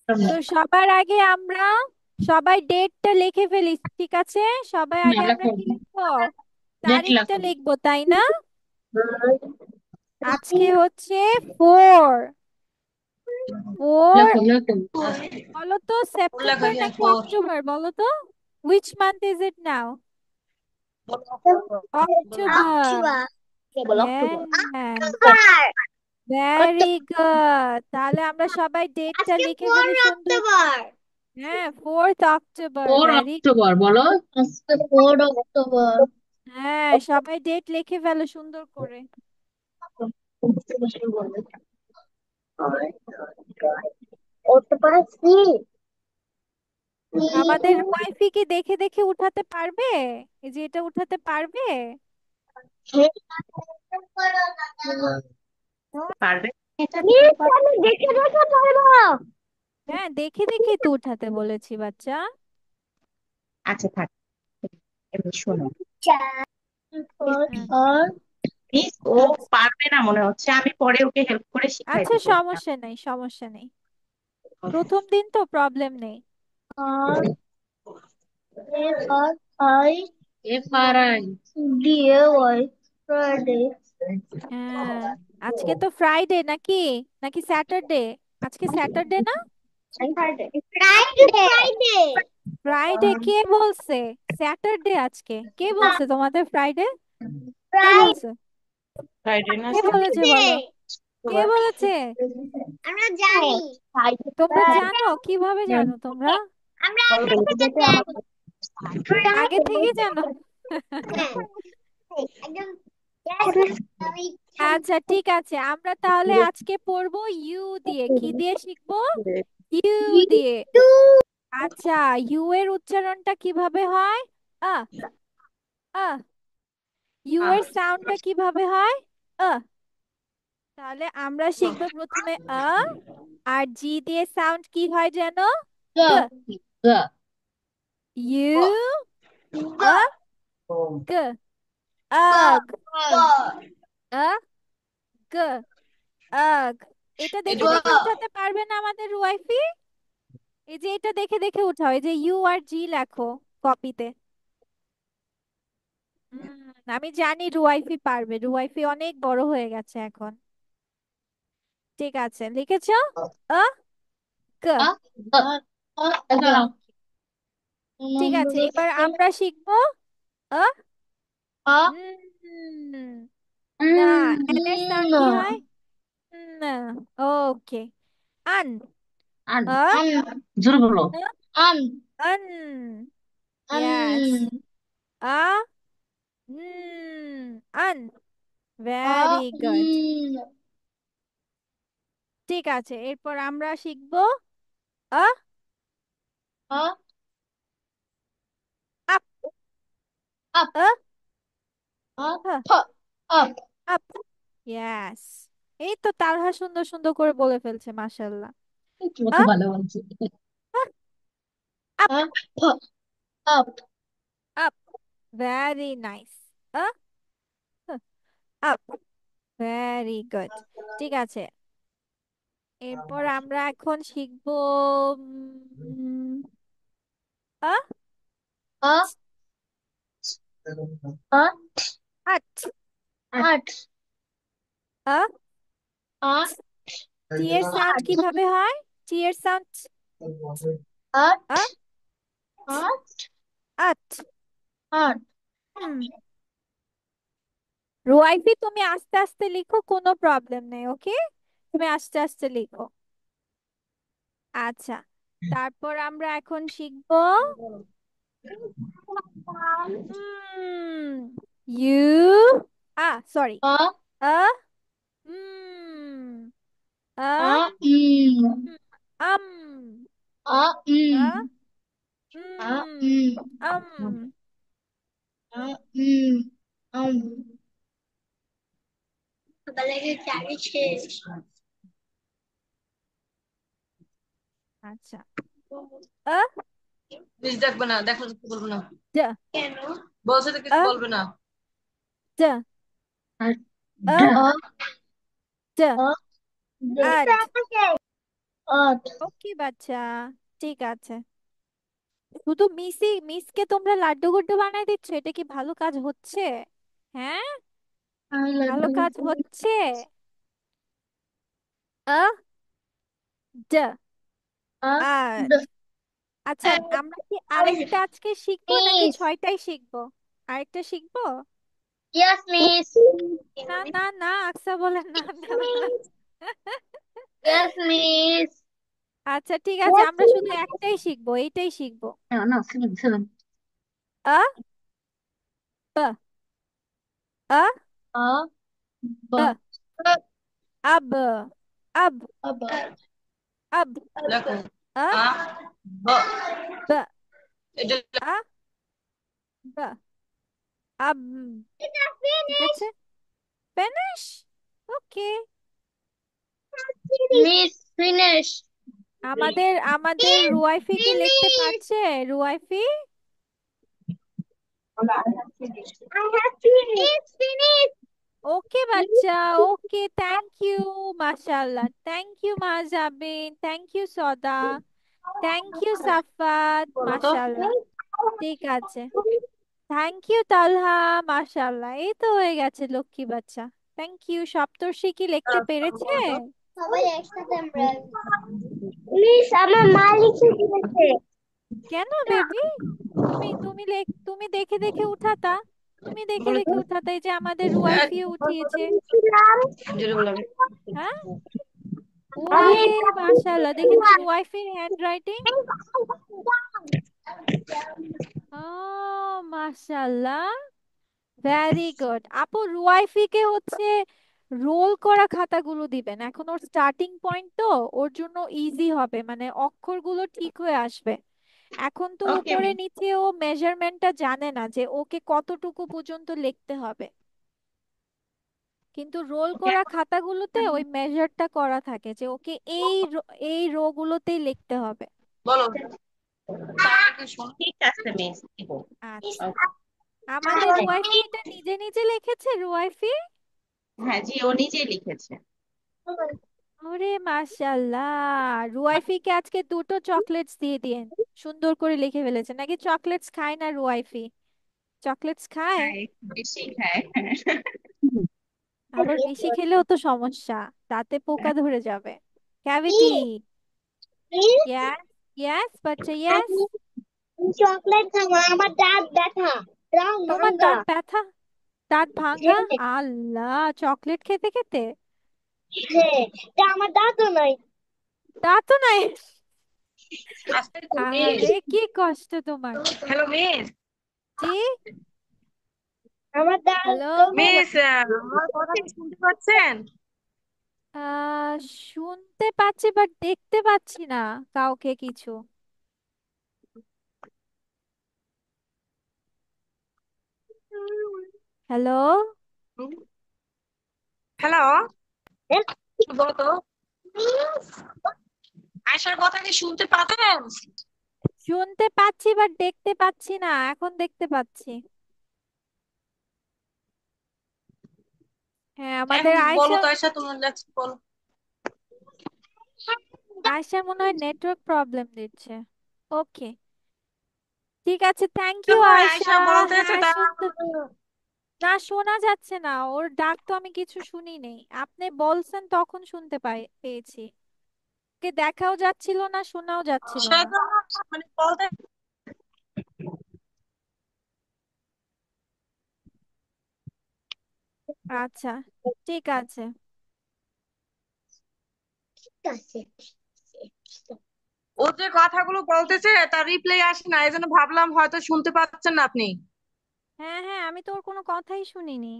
তো সবার আগে আমরা সবাই ডেটটা লিখে ফেলি, ঠিক আছে? সবাই আগে আমরা লেখো, কি লিখবো? ডেট তারিখটা লেখো। লিখবো, তাই না? আজকে হচ্ছে 4, ফোর লেখো লেখো। বলো তো, লেখো সেপ্টেম্বর যে নাকি ফোর। অক্টোবর বলো তো? উইচ মান্থ ইজ ইট নাও? বলো অক্টোবর। বলো অক্টোবর। হ্যাঁ, ভেরি গুড। তাহলে আমরা সবাই ডেটটা লিখে ফেলি সুন্দর। হ্যাঁ, 4th অক্টোবর, ভেরি। অক্টোবর বলো। আজকে 4 অক্টোবর। হ্যাঁ, সবাই ডেট লিখে ফেলো সুন্দর করে। আমাদের ওয়াইফি কি দেখে দেখে উঠাতে পারবে? এই যে এটা উঠাতে পারবে? পারবে। আমি দেখে দেখে পারবো। হ্যাঁ, দেখে দেখে তো উঠাতে বলেছি বাচ্চা। আচ্ছা থাক, এবার শোনো। হ্যাঁ, মিস ও আচ্ছা। পারবে না মনে হচ্ছে, আমি পরে ওকে হেল্প করে শিখাই আচ্ছা, দিব। সমস্যা নেই, সমস্যা নেই। প্রথম দিন তো, প্রবলেম নেই। এফআরআই। হ্যাঁ, আজকে তো ফ্রাইডে নাকি? নাকি স্যাটারডে? আজকে স্যাটারডে না? ফ্রাইডে কে বলছে? স্যাটারডে আজকে। কে বলছে তোমাদের ফ্রাইডে? কে বলছে? ফ্রাইডে না কে বলেছে স্যাটারডে? বলো? কে বলেছে? আমরা জানি। তোমরা জানো? কিভাবে জানো তোমরা? আমরা আগে থেকে জানি। আগে থেকে জানো? একদম। আচ্ছা, ঠিক আছে, আমরা তাহলে আজকে পড়বো ইউ দিয়ে। কি দিয়ে শিখবো? ইউ দিয়ে। আচ্ছা, ইউ এর উচ্চারণটা কিভাবে হয়? আ, আ। ইউ এর সাউন্ডটা কিভাবে হয়? আ। তাহলে আমরা শিখবো প্রথমে আ, আর জি দিয়ে সাউন্ড কি হয় যেন? গ। ইউ, আ, গ। আগ, আ, গ, আগ। এটা দেখে দেখে উঠাতে পারবে না আমাদের ওয়াইফি? এই যে এটা দেখে দেখে উঠাও, এই যে ইউ আর জি লেখো কপিতে। আমি জানি রুয়াইফি পারবে, রুয়াইফি অনেক বড় হয়ে গেছে এখন। ঠিক আছে, লিখেছো? আ, ক। ঠিক আছে, এবার আমরা শিখবো আ, উম, না। এন এর সাউন্ড কি হয়? না। ওকে। আন। আ, জোরে বলো। আন। ইয়েস। আ, আন। Very good. ঠিক আছে, এরপর আমরা শিখবো আ, আপ। আ, হা, আপ। ইয়েস। এই তো তালহা সুন্দর সুন্দর করে বলে ফেলছে, মাশাআল্লাহ। তোমার আ, তো ভালো বলছি। আ, আপ। আপ। Very nice. আ, আপ। Very good. ঠিক আছে, এরপর আমরা এখন শিখবো আ, আট। আ, টি এর সাউন্ড কিভাবে হয়? টি এর সাউন্ড আ, আট। হুম। রুয়াইফি, তুমি আস্তে আস্তে লিখো, কোনো প্রবলেম নেই, ওকে? তুমি আস্তে আস্তে লিখো। আচ্ছা, তারপর আমরা এখন শিখবো ইউ, সরি, আ, উম, আ, উম, আম, আ, আম। আচ্ছা, আ, প্লিজ দেখবে না, দেখো কিছু বলবো না। ড, বলছে তো আ, কিছু বলবে না। ড, আ, ড, আড, ওকে বাচ্চা, ঠিক আছে। শুধু মিসকে তোমরা লাড্ডু গুড্ডু বানাই দিচ্ছ, এটা কি ভালো কাজ হচ্ছে? হ্যাঁ, ভালো কাজ হচ্ছে? আ ড আ আচ্ছা, আমরা কি আরেকটা আজকে শিখবো নাকি Miss. ছয়টাই শিখবো? আরেকটা শিখবো? Yes, Miss. না না না, আকসা বলে না না। Yes, Miss. আচ্ছা ঠিক আছে, Yes, আমরা শুধু একটাই শিখবো, এইটাই শিখবো। No, no, seven, seven. আ ব আ A, ব B, আব আব A, আব দেখো আ আ ব ব এটা আ ব আব। ঠিক আছে, ফিনিশ। ওকে। Miss, finish. আমাদের আমাদের Miss, রুয়াইফি কি লিখতে finish. পারছে? রুয়াইফি? I have finished. Finish. Okay বাচ্চা, ওকে, থ্যাংক ইউ। মাশাআল্লাহ, thank you Mahjabin, thank you Sada, thank you Safat, বলো তো মাশাআল্লাহ। ঠিক আছে, থ্যাংক ইউ তালহা, মাশাআল্লাহ। এই তো হয়ে গেছে লক্ষ্মী বাচ্চা। Thank you. সপ্তর্ষি কি লিখতে পেরেছে? বলো তো সবাই একসাথে আমরা মিস আমার মা লিখে দিয়েছে কেন বেবি? তুমি দেখে দেখে উঠাতা, তুমি দেখে বলো তো দেখে উঠাতা, এই যে আমাদের রুয়াইফিও উঠিয়েছে। লিখলাম জোরে বলো আমি হ্যাঁ, আমি ওরে মাশাআল্লাহ, দেখেছো রুয়াইফির হ্যান্ড রাইটিং? ও মাশাআল্লাহ, ভেরি গুড আপু। রুয়াইফিকে হচ্ছে রোল করা খাতাগুলো দিবেন, এখন ওর স্টার্টিং পয়েন্ট তো, ওর জন্য ইজি হবে, মানে অক্ষরগুলো ঠিক হয়ে আসবে। এখন তো ওকে উপরে মিস নিচে ও মেজারমেন্টটা জানে না যে ওকে কতটুকু পর্যন্ত লিখতে হবে, কিন্তু রোল ওকে করা খাতাগুলোতে ওই মেজারটা করা থাকে যে ওকে এই রো গুলোতেই লিখতে হবে। বলো তাহলে শোনো ঠিক আছে মিস দিব আচ্ছা, আমাদের রুয়াইফি এটা নিজে নিজে লিখেছে, রুয়াইফি? হ্যাঁ জি ও নিজেই লিখেছে ওরে মাশাল্লাহ, রুয়াইফিকে আজকে দুটো চকলেটস দিয়ে দিন, সুন্দর করে লিখে ফেলেছে। নাকি চকলেটস খায় না রুয়াইফি? চকলেটস খায়? হ্যাঁ একটু বেশি খায় আবার বেশি খেলেও তো সমস্যা, দাঁতে পোকা ধরে যাবে, ক্যাভিটি। ইয়েস, ইয়েস বাচ্চা, ইয়েস। চকলেট খাবো আমার দাঁত ব্যথা রং তোমার ভাঙ্গা দাঁত ব্যথা? দাঁত ভাঙা? আল্লাহ, চকলেট খেতে খেতে? হ্যাঁ তা আমার দাঁতও নাই দাঁতও নাই? আস্তে তো মিস আরে কি কষ্ট তোমার। হ্যালো মিস জি, আমার দাঁত হ্যালো। মিস আমার কথা কি শুনতে পাচ্ছেন আহ শুনতে পাচ্ছি বাট দেখতে পাচ্ছি না কাউকে কিছু। হ্যালো, হ্যালো বলো তো আয়শার কথা কি শুনতে পাচ্ছেন শুনতে পাচ্ছি বাট দেখতে পাচ্ছি না, এখন দেখতে পাচ্ছি। হ্যাঁ, আমাদের এখন বলো আয়শা। তো আয়শা তোমার কাছে বলো আয়শা মনে হয় নেটওয়ার্ক প্রবলেম দিচ্ছে। ওকে, ঠিক আছে, থ্যাংক ইউ তারপরে আয়শা। আয়শা বলতেছে হ্যাঁ, তারা শুনতে না, শোনা যাচ্ছে না, ওর ডাক তো আমি কিছু শুনি নেই। আপনি বলছেন তখন শুনতে পেয়েছি, ওকে দেখাও যাচ্ছিল না, শোনাও যাচ্ছিল সে না। তো মানে বলতে আচ্ছা, ঠিক আছে। ঠিক আছে ও যে কথাগুলো বলতেছে তার রিপ্লাই আসে না এজন্য ভাবলাম হয়তো শুনতে পাচ্ছেন না আপনি হ্যাঁ হ্যাঁ, আমি তো ওর কোনো কথাই শুনিনি।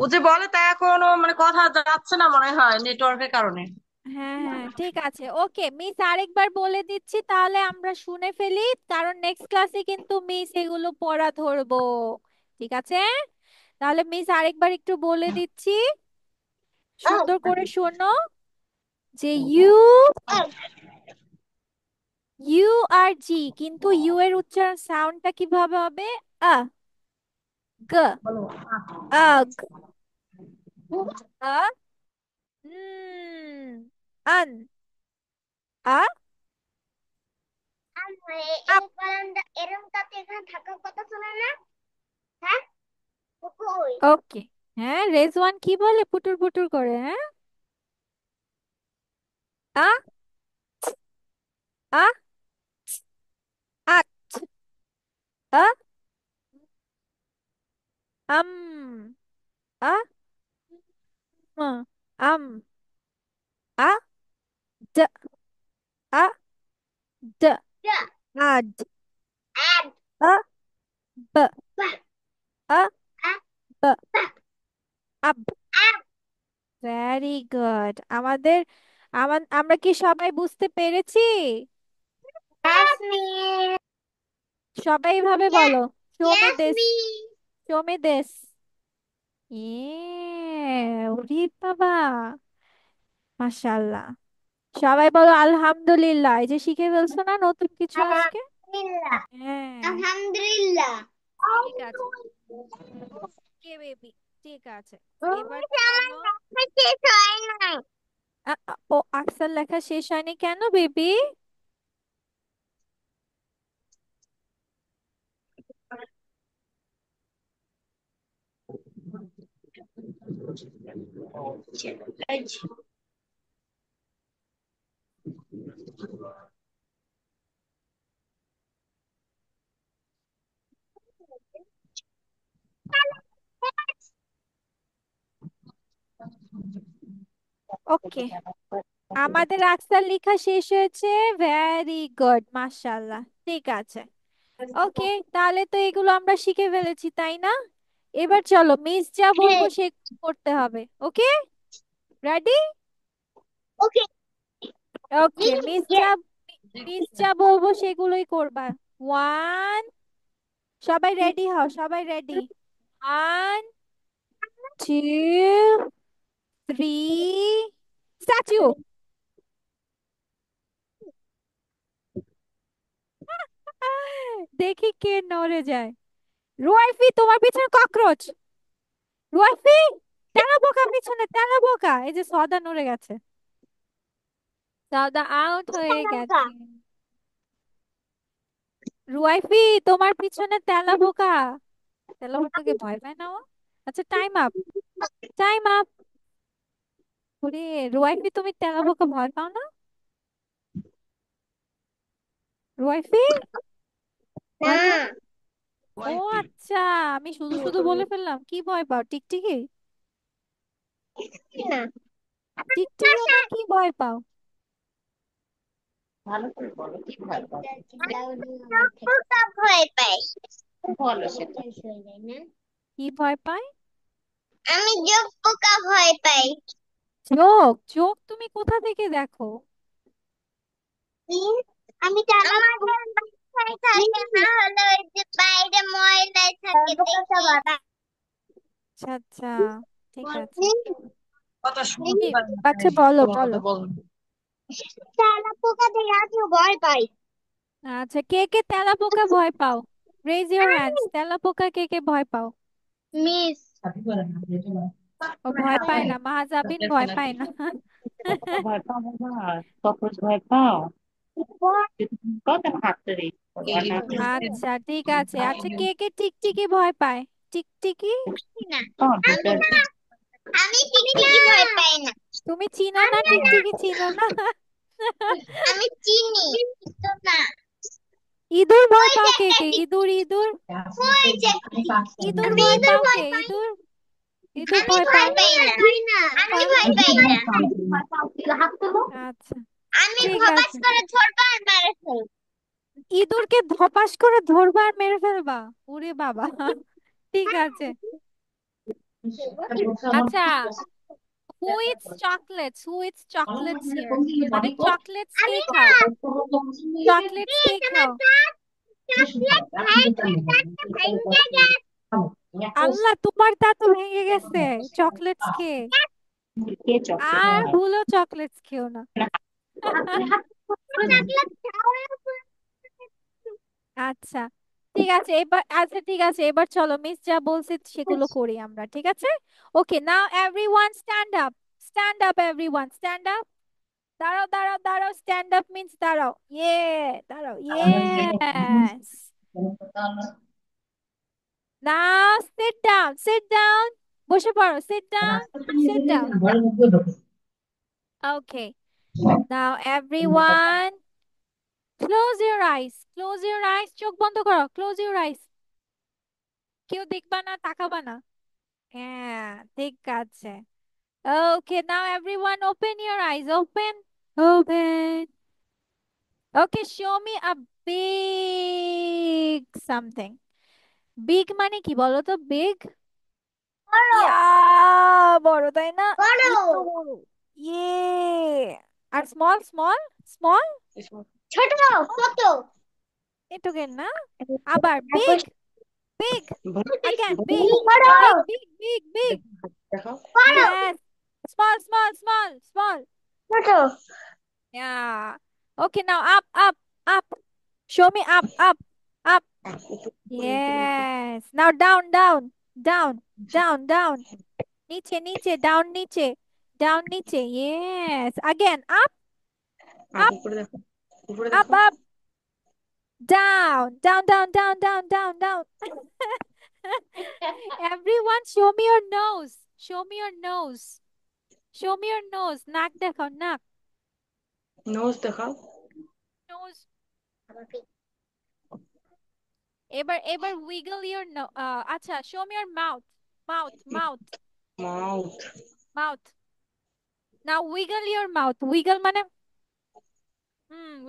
ও যে বলে তা এখনো মানে কথা যাচ্ছে না মনে হয় নেটওয়ার্কের কারণে হ্যাঁ হ্যাঁ, ঠিক আছে, ওকে মিস, আরেকবার বলে দিচ্ছি তাহলে আমরা শুনে ফেলি, কারণ নেক্সট ক্লাসে কিন্তু মিস এগুলো পড়া ধরবো। ঠিক আছে, তাহলে মিস আরেকবার একটু বলে দিচ্ছি, সুন্দর করে শোনো, যে ইউ আর জি, কিন্তু ইউ এর উচ্চারণ সাউন্ডটা কিভাবে হবে? আ গ বলো আগ, আ আন আ আপ। এই কলামটা এরকমটাতে এখানে থাকার কথা শোনা না? হ্যাঁ, কই? ওকে। হ্যাঁ, রেজওয়ান কি বলে পুটুর পুটুর করে? হ্যাঁ, আ আ আট আ আম আ ম আম আ ড আ ড যা, আড আব, আ ব বাহ, আ আব, ব বাহ, আব। আব। Very good. আমরা কি সবাই বুঝতে পেরেছি? Yes, miss. সবাই এইভাবে Yes, বলো, show May yes, this, miss. Show May this. ওরে বাবা, মাশাআল্লাহ। সবাই বলো আলহামদুলিল্লাহ, এই যে শিখে ফেলছো না নতুন কিছু আজকে। Alhamdulillah. হ্যাঁ, Alhamdulillah. ঠিক আছে। ওকে বেবি, ঠিক আছে। এবার চলো। ও আকসার লেখা শেষ হয়নি কেন বেবি? ওকে, আমাদের আকসার লেখা শেষ হয়েছে। ভেরি গুড, মাশাআল্লাহ। ঠিক আছে, ওকে। তাহলে তো এগুলো আমরা শিখে ফেলেছি, তাই না? এবার চলো, মিস যা বলবো সে করতে হবে। Okay, ready? Okay. Okay, miss যা বলবো সেগুলোই করবা। ওয়ান, সবাই রেডি হও, সবাই ready. One, two, three, statue. দেখি কে নড়ে যায়। রুয়াইফি, তোমার পিছনে ককরোচ। রুয়াইফি, তেলা পোকা পিছনে, তেলা পোকা। এই যে সদা নড়ে গেছে, সদা আউট হয়ে গেছে। রুয়াইফি, তোমার পিছনে তেলা পোকা। তেলা পোকাকে ভয় পায় না ও? আচ্ছা, টাইম আপ, টাইম আপ। ওরে রুয়াইফি, তুমি তেলা পোকা ভয় পাও না? রুয়াইফি, ভয় পাও না? না, ও আচ্ছা, আমি শুধু শুধু বলে ফেললাম। কি ভয় পাও? টিকটিকি? না। টিকটিকি আবার কি ভয় পাও? একটা চিল্লাও না আমার থেকে। পোকা ভয় পাই। শেষ হয়ে যায় না? কি ভয় পায়? আমি যোগ পোকা ভয় পাই। চোখ? চোখ তুমি কোথা থেকে দেখো? Miss, আমি টানা বাসায় থাকে না হলে ওই যে বাইরে ময়লায় থাকে দেখি। আচ্ছা আচ্ছা, ঠিক আছে। কথা কি? শুনতে পাই না, তাই আচ্ছা, বলো তোমার বলো। কথা বল। টানা পোকা থেকে আমিও ভয় পাই। আচ্ছা, কে কে তেলা পোকা ভয় পাও? Raise your hands. তেলা পোকা কে কে ভয় পাও? মিস, ও ভয় পায় না, মাহাজাবিন ভয় পায় না। ভয় পাও না, ককরোচ ভয় পাও? কত হাতড়ি আচ্ছা, ঠিক আছে। আচ্ছা, কে কে টিকটিকি ভয় পায়? টিকটিকি? না, আমি না, আমি টিকটিকি ভয় পাই না। তুমি চিনো না? আমি না, টিকটিকি চিনো না? আমি চিনি কিন্তু না। ইঁদুর ভয় ওই পাও যে কে একটা কে? ইঁদুর, ইঁদুর। ওই যে ইঁদুর আমি ভয় ইঁদুর পাও ভয় কে? পাই। ইঁদুর, ইঁদুর আমি ভয় ভয় পাও? পাই না। আমি পাও না? ভয় পাই না। আচ্ছা, আমি ঠিক ধপাস আছে। করে ধরবো আর মেরে ফেলবো। ইঁদুরকে ধপাস করে ধরবা আর মেরে ফেলবা? ওরে বাবা। ঠিক আছে। আচ্ছা, হু it's chocolates? Who it's chocolates here? মানে চকলেটস কে আমি না, খাও? চকলেটস কে প্লিজ আমার খাও? চকলেট খাই চকলেটটা ভেঙে গেছে। আল্লাহ, তোমার তা তো ভেঙে গেছে চকলেটস খেয়ে। কে চকলেট আর খায়? ভুলো চকলেটস খেও না। চকলেট খাওয়া আচ্ছা, ঠিক আছে। আচ্ছা, ঠিক আছে, এবার চলো, মিস যা বলছে সেগুলো করি আমরা, ঠিক আছে? Okay, now everyone stand up. stand up everyone, stand up. দাঁড়াও দাঁড়াও দাঁড়াও, stand up means দাঁড়াও, দাঁড়াও, yes. Now sit down, sit down. বসে পড়ো, sit down, sit down. Okay, now everyone close your eyes, close your eyes. চোখ বন্ধ করো, close your eyes. কেউ দেখবা না, তাকাবা না। হ্যাঁ, ঠিক আছে। Okay, now everyone open your eyes, open, open. Okay, show me a big something. Big মানে কি বলো তো? Big? বড় ইয়া, বড় তাই না? বড় এই তো বড়। ইয়ে। আর স্মল, স্মল, স্মল? ছোট ছোট এটুকেন না? আবার তারপর বিগ, বিগ, again big, বড় big, big, big, big. দেখাও। বড় Yes. Small, small, small, small. ছোট Yeah. Okay, now up, up, up. Show me up, up, up. Yes. Now down, down, down, down, down. নিচে, নিচে, down, নিচে, down, নিচে. Yes. Again, up, up, উপরে দেখো, উপরে up, দেখো। up, down, down, down, down, down, down, down. Everyone, show me your nose. Show me your nose. Show me your nose. নাক দেখাও, নাক, নোজ দেখাও। nose. এবার এবার wiggle your no আচ্ছা, show me your mouth, mouth, mouth, mouth. mouth. Now wiggle your mouth. Wiggle মানে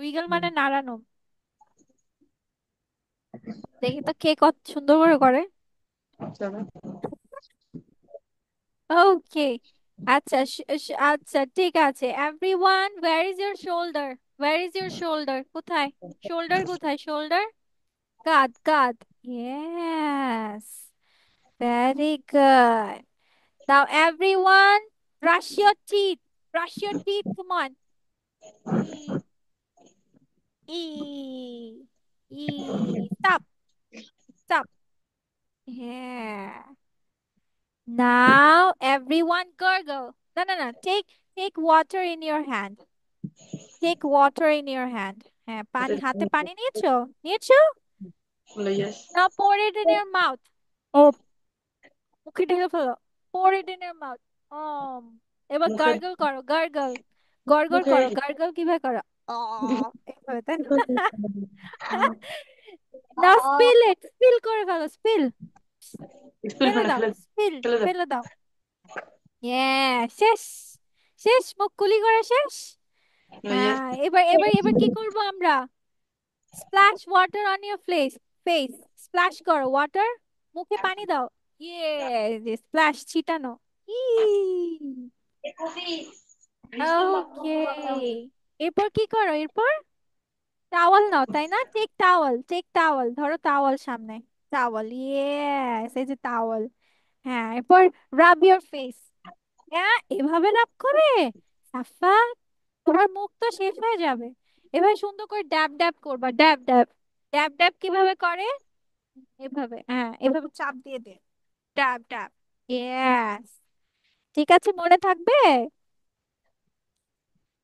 wiggle মানে নাড়ানো। দেখি তো কে কত সুন্দর করে করে। ওকে, আচ্ছা, আচ্ছা, ঠিক আছে। Everyone, where is your shoulder? Where is your shoulder? কোথায়? শোল্ডার কোথায়? শোল্ডার, কাঁধ, কাঁধ। Yes, very good. Now everyone, brush your teeth. Brush your teeth. Come on. E, Stop. Stop. Yeah. Now everyone gurgle. No, no, no. Take water in your hand. Take water in your hand. হ্যাঁ, পানি হাতে পানি নিয়েছো? নিয়েছো? Yes. Now pour it in your mouth. ও, মুখে ঢেলে ফেলো। Pour it in your mouth. এবার মুখে গার্গল করো, গার্গল। গড়গড় মুখে করো, গার্গল কিভাবে করো? এইভাবে, তাই না? Now spill it. Spill করে ফেলো, spill. স্পিল ফেলে ফেলে দাও, ফেলে spill, ফেলে দাও। ফেলে দাও। শেষ, শেষ, মুখ কুলি করা শেষ। ইয়েস। হ্যাঁ, এবার এবার এবার কি করব আমরা? Splash water on your face. Splash করো ওয়াটার, মুখে পানি দাও। স্প্ল্যাশ, ছিটানো। ওকে, এরপর কি করো? এরপর টাওয়াল নাও, তাই না? টেক টাওয়াল, টেক টাওয়াল, ধরো টাওয়াল সামনে। টাওয়াল, ইয়েস, এই যে টাওয়াল। হ্যাঁ, এরপর রাব ইওর ফেস। হ্যাঁ, এভাবে রাব করে? সাফা, তোমার মুখ তো শেষ হয়ে যাবে। এভাবে সুন্দর করে ড্যাব ড্যাব করবা, ড্যাব ড্যাব। ড্যাব ড্যাব কিভাবে করে? এভাবে, হ্যাঁ, এভাবে চাপ দিয়ে দে, ড্যাব ড্যাব। ইয়েস, ঠিক আছে, মনে থাকবে।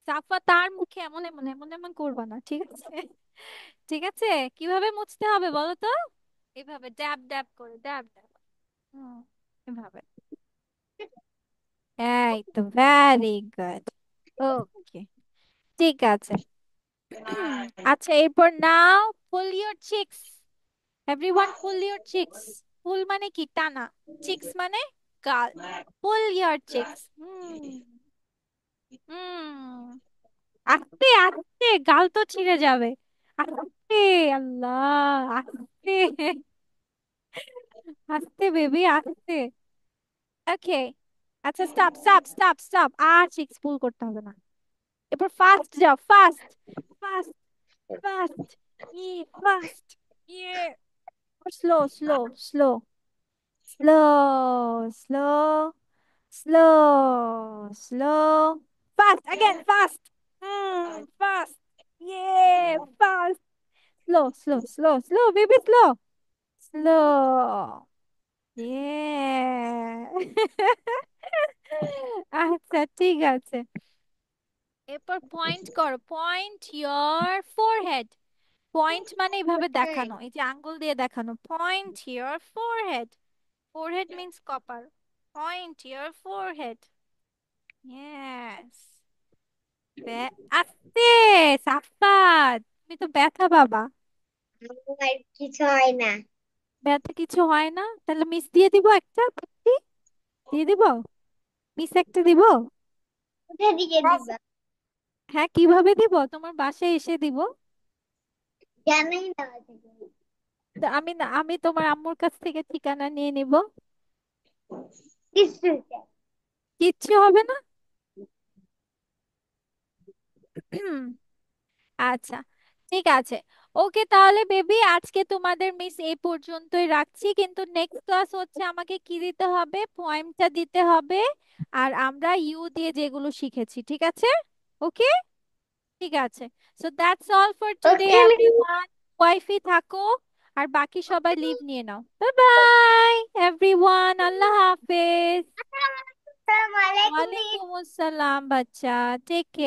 সাফা, তার মুখে এমন এমন এমন এমন করবা না, ঠিক আছে? ঠিক আছে, কিভাবে মুছতে হবে বলো তো? এভাবে ড্যাব ড্যাব করে, ড্যাব ড্যাব। হুম, এভাবে। এই তো, ভেরি গুড। ওকে, ঠিক আছে। আচ্ছা, এরপর now pull your cheeks. Everyone pull your cheeks. Pull মানে কি? টানা। চিকস মানে গাল। পুল ইওর চিকস। হুম, আস্তে আস্তে, গাল তো ছিঁড়ে যাবে। আস্তে, আল্লাহ, আস্তে, আস্তে বেবি, আস্তে। ওকে, আচ্ছা, স্টপ, স্টপ, স্টপ, স্টপ। আর চিকস পুল করতে হবে না। এরপর ফাস্ট যাও, ফাস্ট, ফাস্ট, ফাস্ট, ফাস্ট। ইয়ে, slow, slow, slow, slow, slow, slow, fast again, fast. Fast. Yeah, fast. Slow, slow, slow, slow, baby, slow. Slow. Yeah. আচ্ছা ঠিক আছে, এরপর পয়েন্ট করো, পয়েন্ট ইয়োর ফোরহেড। পয়েন্ট মানে এইভাবে দেখানো, এই যে আঙ্গুল দিয়ে দেখানো, point your forehead. Forehead means কপাল। Point your forehead. ইয়েস। আস্তে, সাফাত, তুমি তো ব্যথা বাবা। আমার কিছু হয় না। ব্যথা কিছু হয় না, তাহলে মিস দিয়ে দিব একটা পুট্টি? দিয়ে দিব, মিস একটা দিব। কোথা দিকে দিবা? হ্যাঁ, কিভাবে দিব, তোমার বাসায় এসে দিব। জানাই না তুমি। তো আমি তোমার আম্মুর কাছ থেকে ঠিকানা নিয়ে নিব। কিছু কিচ্ছু হবে না। আচ্ছা ঠিক আছে, ওকে তাহলে বেবি, আজকে তোমাদের মিস এই পর্যন্তই রাখছি, কিন্তু নেক্সট ক্লাস হচ্ছে আমাকে কি দিতে হবে, পোয়েমটা দিতে হবে, আর আমরা ইউ দিয়ে যেগুলো শিখেছি, ঠিক আছে? ওকে, ঠিক আছে। So that's all for today okay everyone. ওয়াইফি থাকো, আর বাকি সবাই লিভ নিয়ে নাও। বাই বাই এভরিওয়ান, আল্লাহ হাফেজ। আসসালামু আলাইকুম। ওয়ালাইকুম আসসালাম বাচ্চা, টেক কেয়ার।